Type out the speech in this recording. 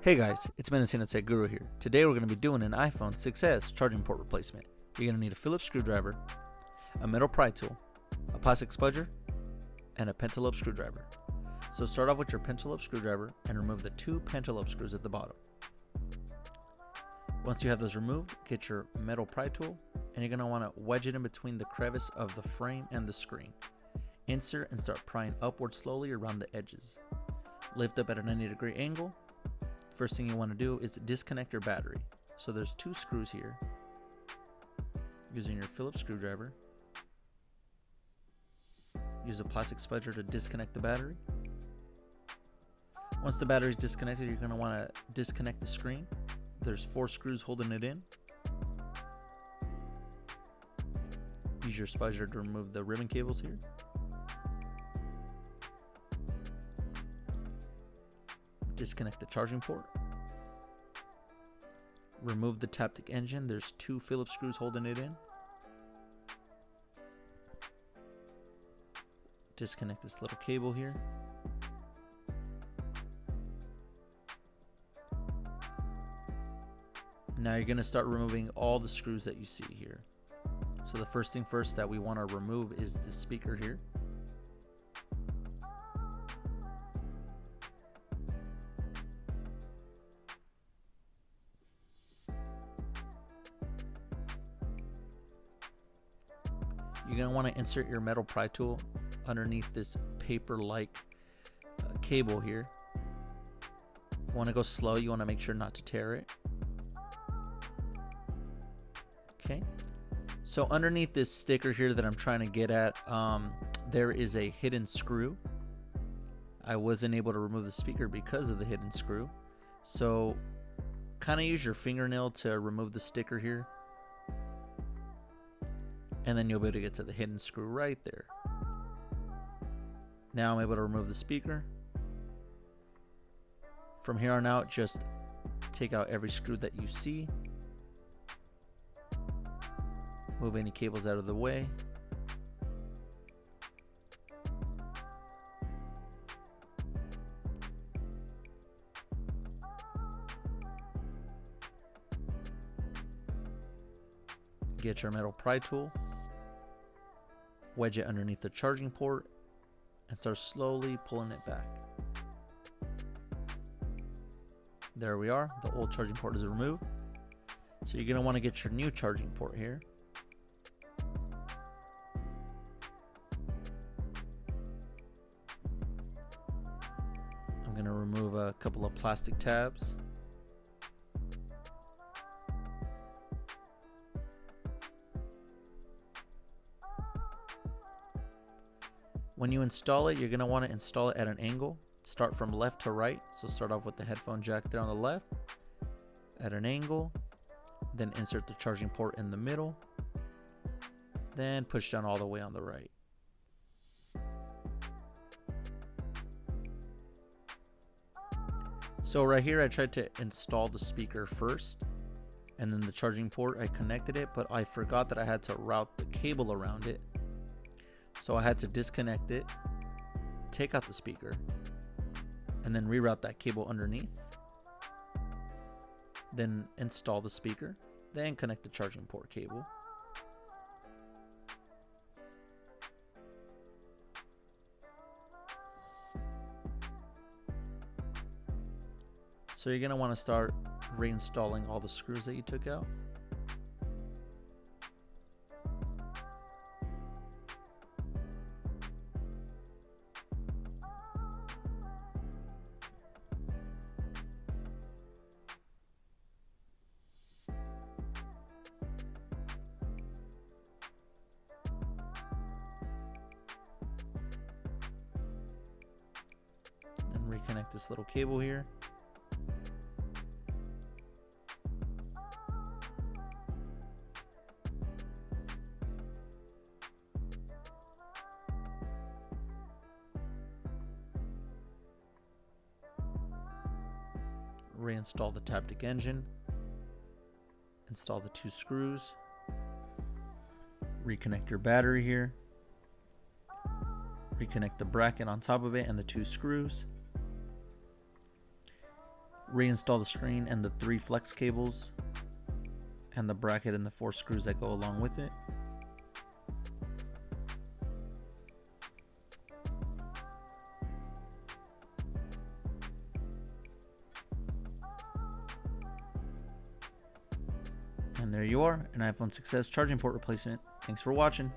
Hey guys, it's Mendocino Tech Guru here. Today we're going to be doing an iPhone 6s charging port replacement. You're going to need a Phillips screwdriver, a metal pry tool, a plastic spudger, and a pentalobe screwdriver. So start off with your pentalobe screwdriver and remove the two pentalobe screws at the bottom. Once you have those removed, get your metal pry tool and you're going to want to wedge it in between the crevice of the frame and the screen. Insert and start prying upward slowly around the edges. Lift up at a 90-degree angle. First thing you want to do is disconnect your battery. So there's two screws here. Using your Phillips screwdriver, use a plastic spudger to disconnect the battery. Once the battery is disconnected, you're going to want to disconnect the screen. There's 4 screws holding it in. Use your spudger to remove the ribbon cables here. Disconnect the charging port. Remove the Taptic engine. There's 2 Phillips screws holding it in. Disconnect this little cable here. Now you're going to start removing all the screws that you see here. So the first thing first that we want to remove is the speaker here. You're going to want to insert your metal pry tool underneath this paper-like cable here. You want to go slow. You want to make sure not to tear it. Okay. So underneath this sticker here that I'm trying to get at, there is a hidden screw. I wasn't able to remove the speaker because of the hidden screw. So kind of use your fingernail to remove the sticker here. And then you'll be able to get to the hidden screw right there. Now I'm able to remove the speaker. From here on out, just take out every screw that you see. Move any cables out of the way. Get your metal pry tool. Wedge it underneath the charging port and start slowly pulling it back. There we are. The old charging port is removed. So you're going to want to get your new charging port here. I'm going to remove a couple of plastic tabs. When you install it, you're going to want to install it at an angle. Start from left to right. So start off with the headphone jack there on the left at an angle. Then insert the charging port in the middle. Then push down all the way on the right. So right here, I tried to install the speaker first. And then the charging port, I connected it. But I forgot that I had to route the cable around it. So I had to disconnect it, take out the speaker, and then reroute that cable underneath. Then install the speaker, then connect the charging port cable. So you're going to want to start reinstalling all the screws that you took out. Reconnect this little cable here. Reinstall the Taptic engine. Install the 2 screws. Reconnect your battery here. Reconnect the bracket on top of it and the 2 screws. Reinstall the screen and the 3 flex cables and the bracket and the 4 screws that go along with it. And there you are, an iPhone 6s charging port replacement. Thanks for watching.